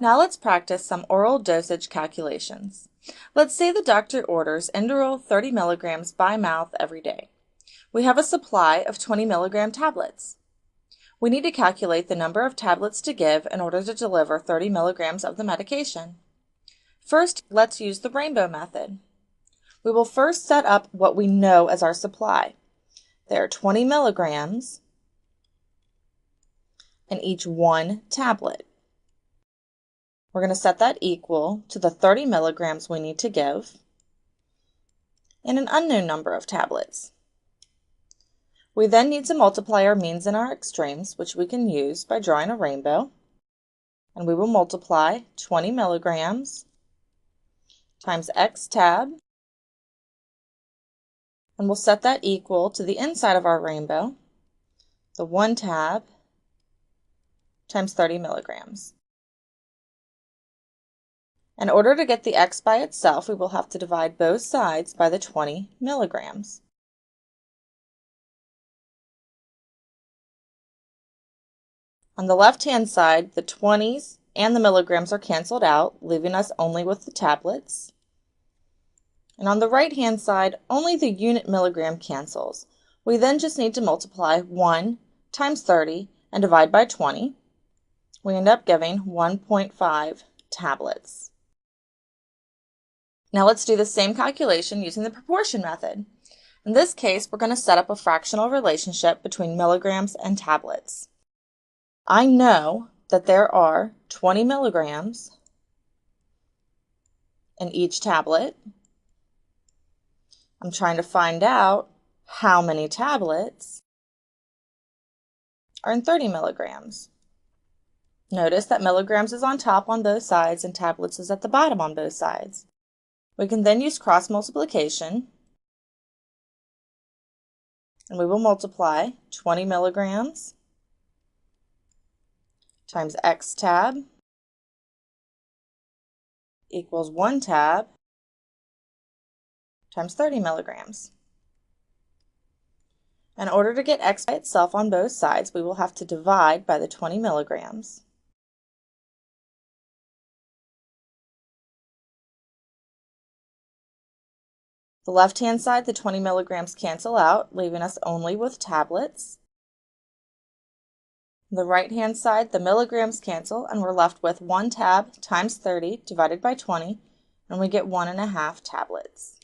Now let's practice some oral dosage calculations. Let's say the doctor orders Enderal 30 milligrams by mouth every day. We have a supply of 20 milligram tablets. We need to calculate the number of tablets to give in order to deliver 30 milligrams of the medication. First, let's use the rainbow method. We will first set up what we know as our supply. There are 20 milligrams in each one tablet. We're going to set that equal to the 30 milligrams we need to give and an unknown number of tablets. We then need to multiply our means and our extremes, which we can use by drawing a rainbow. And we will multiply 20 milligrams times X tab, and we'll set that equal to the inside of our rainbow, the 1 tab times 30 milligrams. In order to get the X by itself, we will have to divide both sides by the 20 milligrams. On the left-hand side, the 20s and the milligrams are canceled out, leaving us only with the tablets. And on the right-hand side, only the unit milligram cancels. We then just need to multiply 1 times 30 and divide by 20. We end up giving 1.5 tablets. Now let's do the same calculation using the proportion method. In this case, we're going to set up a fractional relationship between milligrams and tablets. I know that there are 20 milligrams in each tablet. I'm trying to find out how many tablets are in 30 milligrams. Notice that milligrams is on top on both sides and tablets is at the bottom on both sides. We can then use cross multiplication, and we will multiply 20 milligrams times X tab equals 1 tab times 30 milligrams. In order to get X by itself on both sides, we will have to divide by the 20 milligrams. The left-hand side, the 20 milligrams cancel out, leaving us only with tablets. The right-hand side, the milligrams cancel, and we're left with 1 tab times 30 divided by 20, and we get 1.5 tablets.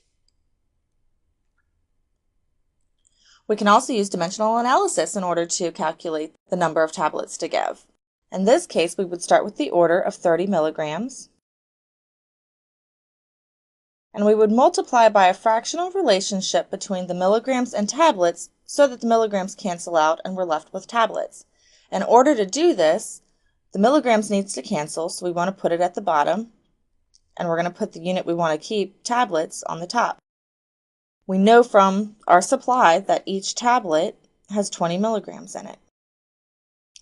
We can also use dimensional analysis in order to calculate the number of tablets to give. In this case, we would start with the order of 30 milligrams, and we would multiply by a fractional relationship between the milligrams and tablets so that the milligrams cancel out and we're left with tablets. In order to do this, the milligrams needs to cancel, so we want to put it at the bottom, and we're going to put the unit we want to keep, tablets, on the top. We know from our supply that each tablet has 20 milligrams in it.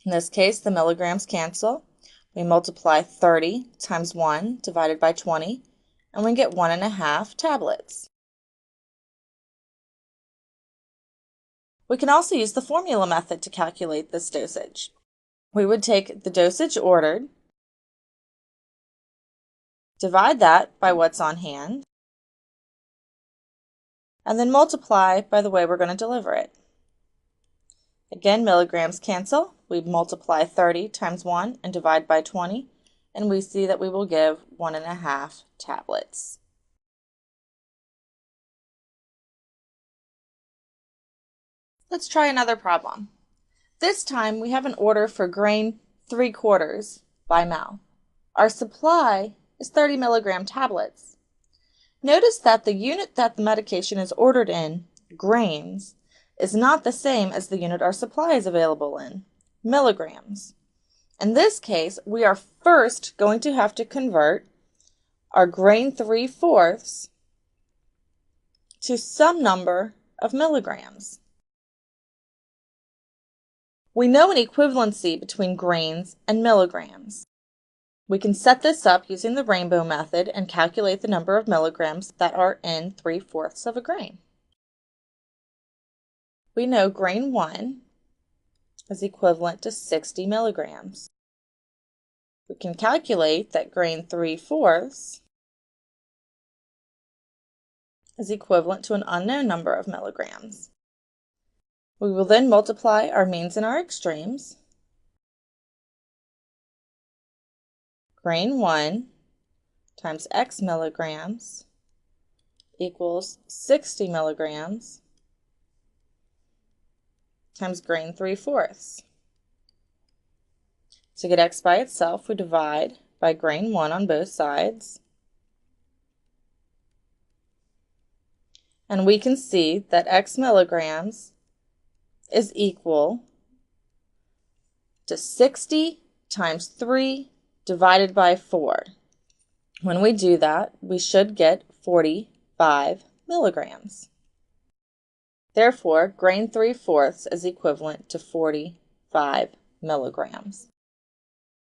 In this case, the milligrams cancel. We multiply 30 times 1 divided by 20, and we get 1.5 tablets. We can also use the formula method to calculate this dosage. We would take the dosage ordered, divide that by what's on hand, and then multiply by the way we're going to deliver it. Again, milligrams cancel. We multiply 30 times 1 and divide by 20, and we see that we will give 1.5 tablets. Let's try another problem. This time we have an order for grain 3/4 by mouth. Our supply is 30 milligram tablets. Notice that the unit that the medication is ordered in, grains, is not the same as the unit our supply is available in, milligrams. In this case, we are first going to have to convert our grain 3/4 to some number of milligrams. We know an equivalency between grains and milligrams. We can set this up using the rainbow method and calculate the number of milligrams that are in 3/4 of a grain. We know grain 1 is equivalent to 60 milligrams. We can calculate that grain 3/4 is equivalent to an unknown number of milligrams. We will then multiply our means and our extremes. Grain 1 times X milligrams equals 60 milligrams times grain 3/4. To get X by itself, we divide by grain 1 on both sides. And we can see that X milligrams is equal to 60 times 3 divided by 4. When we do that, we should get 45 milligrams. Therefore, grain 3/4 is equivalent to 45 milligrams.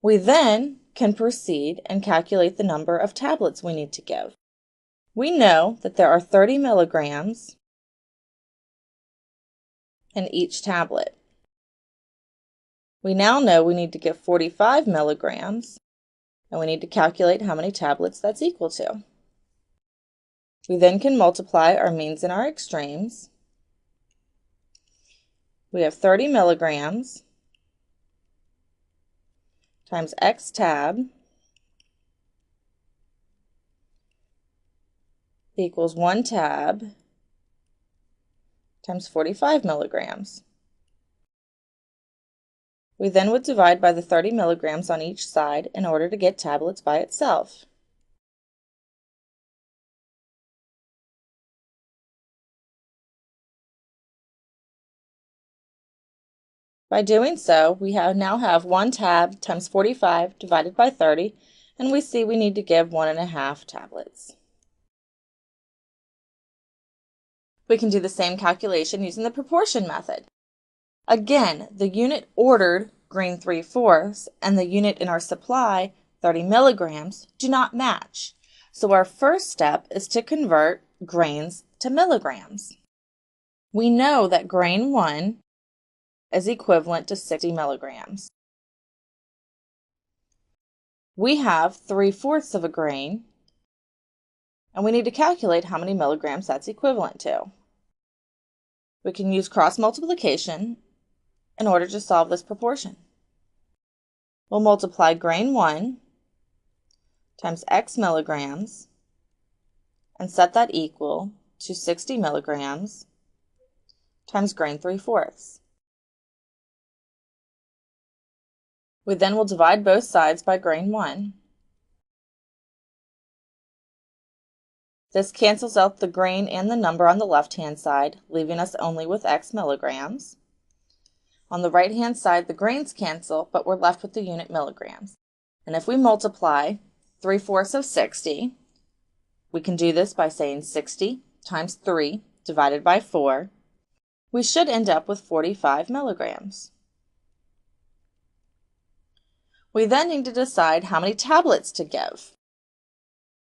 We then can proceed and calculate the number of tablets we need to give. We know that there are 30 milligrams in each tablet. We now know we need to give 45 milligrams, and we need to calculate how many tablets that's equal to. We then can multiply our means and our extremes. We have 30 milligrams times X tab equals 1 tab times 45 milligrams. We then would divide by the 30 milligrams on each side in order to get tablets by itself. By doing so, we now have 1 tab times 45 divided by 30, and we see we need to give 1.5 tablets. We can do the same calculation using the proportion method. Again, the unit ordered, grain 3/4, and the unit in our supply, 30 milligrams, do not match. So our first step is to convert grains to milligrams. We know that grain 1 is equivalent to 60 milligrams. We have 3/4 of a grain, and we need to calculate how many milligrams that's equivalent to. We can use cross multiplication in order to solve this proportion. We'll multiply grain 1 times X milligrams and set that equal to 60 milligrams times grain 3/4. We then will divide both sides by grain 1. This cancels out the grain and the number on the left-hand side, leaving us only with X milligrams. On the right-hand side, the grains cancel, but we're left with the unit milligrams. And if we multiply 3/4 of 60, we can do this by saying 60 times 3 divided by 4. We should end up with 45 milligrams. We then need to decide how many tablets to give.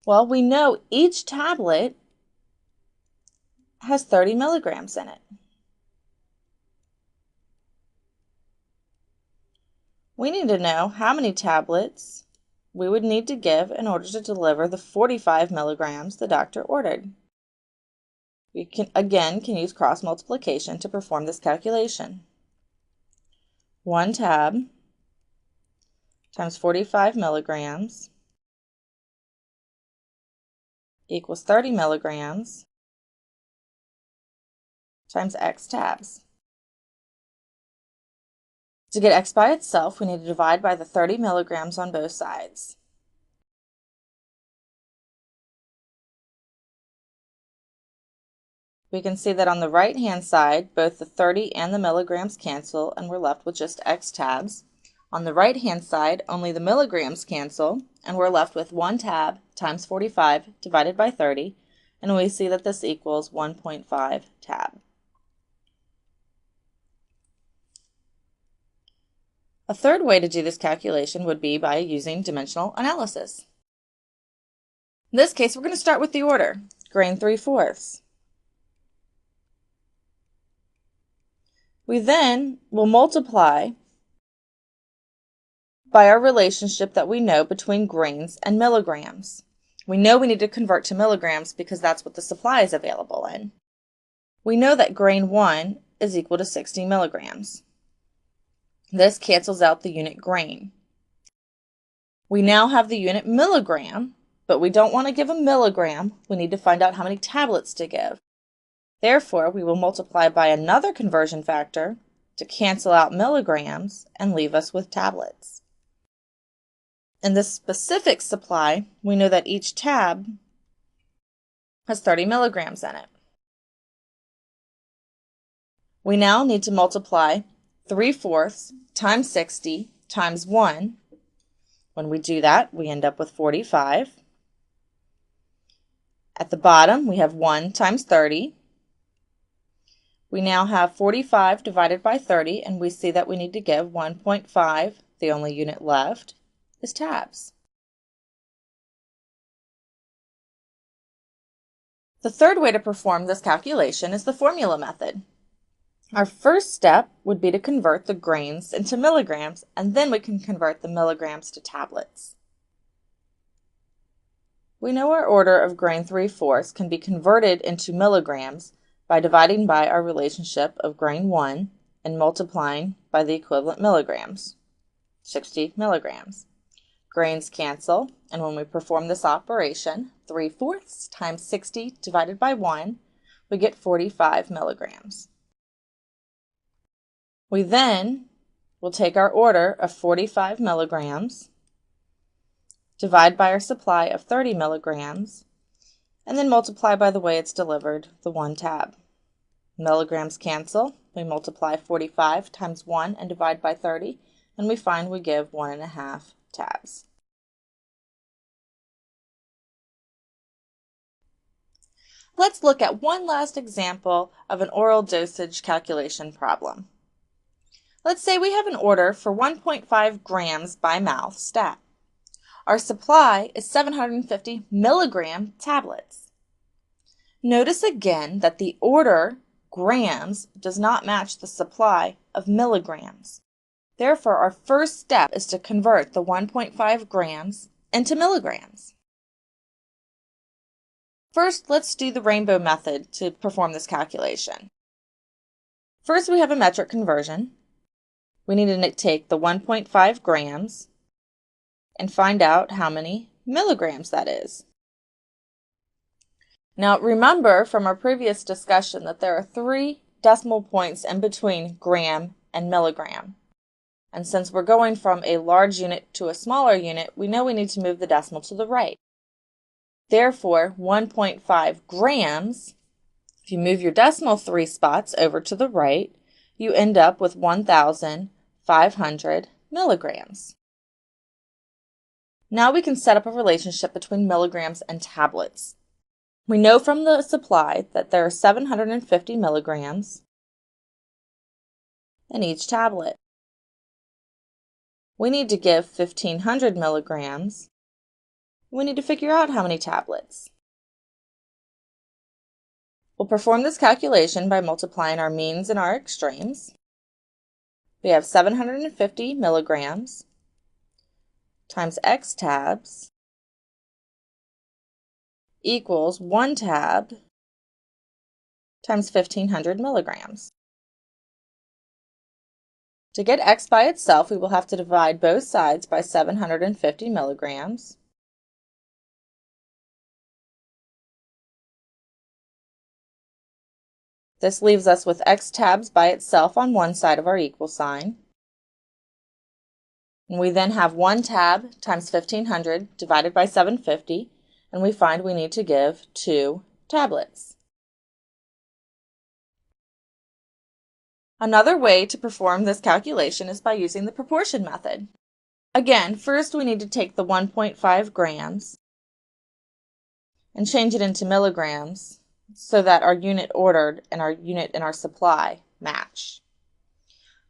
Well, we know each tablet has 30 milligrams in it. We need to know how many tablets we would need to give in order to deliver the 45 milligrams the doctor ordered. We can use cross multiplication to perform this calculation. 1 tab times 45 milligrams equals 30 milligrams times X tabs. To get X by itself, we need to divide by the 30 milligrams on both sides. We can see that on the right-hand side, both the 30 and the milligrams cancel, and we're left with just X tabs. On the right-hand side, only the milligrams cancel, and we're left with 1 tab times 45 divided by 30, and we see that this equals 1.5 tab. A third way to do this calculation would be by using dimensional analysis. In this case, we're going to start with the order, grain 3/4. We then will multiply by our relationship that we know between grains and milligrams. We know we need to convert to milligrams because that's what the supply is available in. We know that grain 1 is equal to 60 milligrams. This cancels out the unit grain. We now have the unit milligram, but we don't want to give a milligram. We need to find out how many tablets to give. Therefore, we will multiply by another conversion factor to cancel out milligrams and leave us with tablets. In this specific supply, we know that each tab has 30 milligrams in it. We now need to multiply 3/4 times 60 times 1. When we do that, we end up with 45. At the bottom, we have 1 times 30. We now have 45 divided by 30, and we see that we need to give 1.5. The only unit left is tabs. The third way to perform this calculation is the formula method. Our first step would be to convert the grains into milligrams, and then we can convert the milligrams to tablets. We know our order of grain 3/4 can be converted into milligrams by dividing by our relationship of grain 1 and multiplying by the equivalent milligrams, 60 milligrams. Grains cancel, and when we perform this operation, 3/4 times 60 divided by 1, we get 45 milligrams. We then will take our order of 45 milligrams, divide by our supply of 30 milligrams, and then multiply by the way it's delivered, the 1 tab. Milligrams cancel. We multiply 45 times 1 and divide by 30, and we find we give 1.5 tabs. Let's look at one last example of an oral dosage calculation problem. Let's say we have an order for 1.5 grams by mouth stat. Our supply is 750 milligram tablets. Notice again that the order grams does not match the supply of milligrams. Therefore, our first step is to convert the 1.5 grams into milligrams. First, let's do the rainbow method to perform this calculation. First, we have a metric conversion. We need to take the 1.5 grams and find out how many milligrams that is. Now, remember from our previous discussion that there are 3 decimal points in between gram and milligram. And since we're going from a large unit to a smaller unit, we know we need to move the decimal to the right. Therefore, 1.5 grams, if you move your decimal 3 spots over to the right, you end up with 1,500 milligrams. Now we can set up a relationship between milligrams and tablets. We know from the supply that there are 750 milligrams in each tablet. We need to give 1,500 milligrams. We need to figure out how many tablets. We'll perform this calculation by multiplying our means and our extremes. We have 750 milligrams times X tabs equals 1 tab times 1,500 milligrams. To get X by itself, we will have to divide both sides by 750 milligrams. This leaves us with X tabs by itself on one side of our equal sign. And we then have 1 tab times 1,500 divided by 750, and we find we need to give 2 tablets. Another way to perform this calculation is by using the proportion method. Again, first we need to take the 1.5 grams and change it into milligrams so that our unit ordered and our unit in our supply match.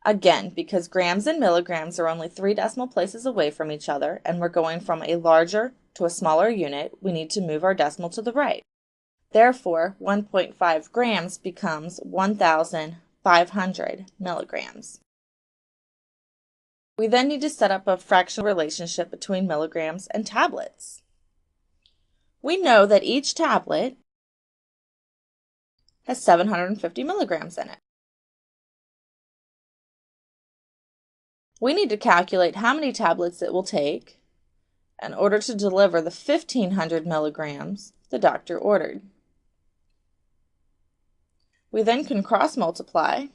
Again, because grams and milligrams are only 3 decimal places away from each other and we're going from a larger to a smaller unit, we need to move our decimal to the right. Therefore, 1.5 grams becomes 1,500 milligrams. We then need to set up a fractional relationship between milligrams and tablets. We know that each tablet has 750 milligrams in it. We need to calculate how many tablets it will take in order to deliver the 1,500 milligrams the doctor ordered. We then can cross-multiply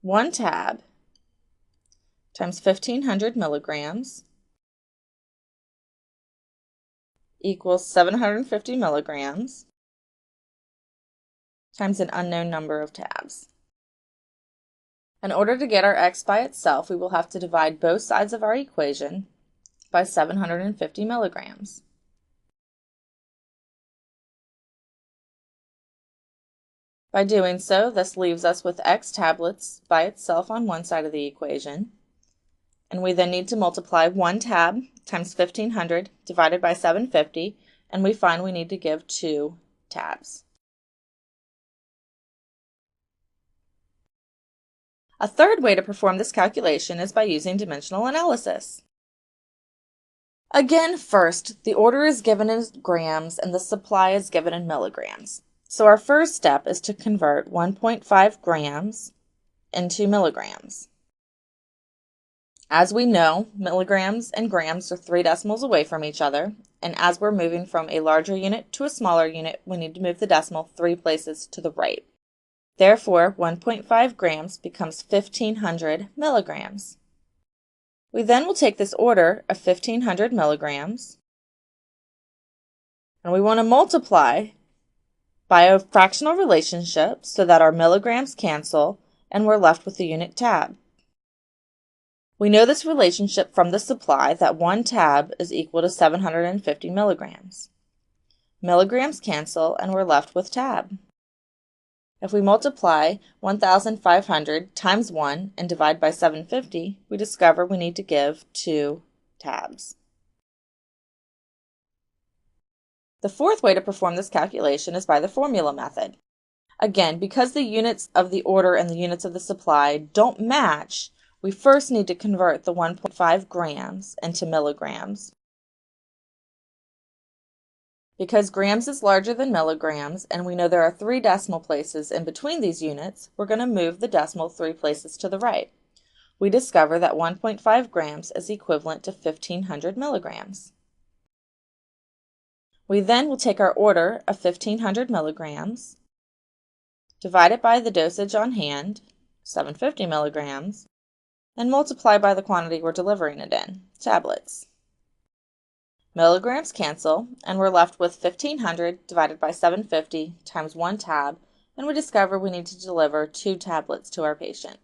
1 tab times 1,500 milligrams equals 750 milligrams times an unknown number of tabs. In order to get our x by itself, we will have to divide both sides of our equation by 750 milligrams. By doing so, this leaves us with x tablets by itself on one side of the equation, and we then need to multiply 1 tab times 1,500 divided by 750, and we find we need to give 2 tabs. A third way to perform this calculation is by using dimensional analysis. Again, first, the order is given in grams and the supply is given in milligrams. So our first step is to convert 1.5 grams into milligrams. As we know, milligrams and grams are 3 decimals away from each other, and as we're moving from a larger unit to a smaller unit, we need to move the decimal 3 places to the right. Therefore, 1.5 grams becomes 1,500 milligrams. We then will take this order of 1,500 milligrams, and we want to multiply by a fractional relationship so that our milligrams cancel and we're left with the unit tab. We know this relationship from the supply that 1 tab is equal to 750 milligrams. Milligrams cancel and we're left with tab. If we multiply 1,500 times 1 and divide by 750, we discover we need to give 2 tabs. The fourth way to perform this calculation is by the formula method. Again, because the units of the order and the units of the supply don't match, we first need to convert the 1.5 grams into milligrams. Because grams is larger than milligrams, and we know there are 3 decimal places in between these units, we're going to move the decimal 3 places to the right. We discover that 1.5 grams is equivalent to 1,500 milligrams. We then will take our order of 1,500 milligrams, divide it by the dosage on hand, 750 milligrams, and multiply by the quantity we're delivering it in, tablets. Milligrams cancel, and we're left with 1,500 divided by 750 times 1 tab, and we discover we need to deliver 2 tablets to our patient.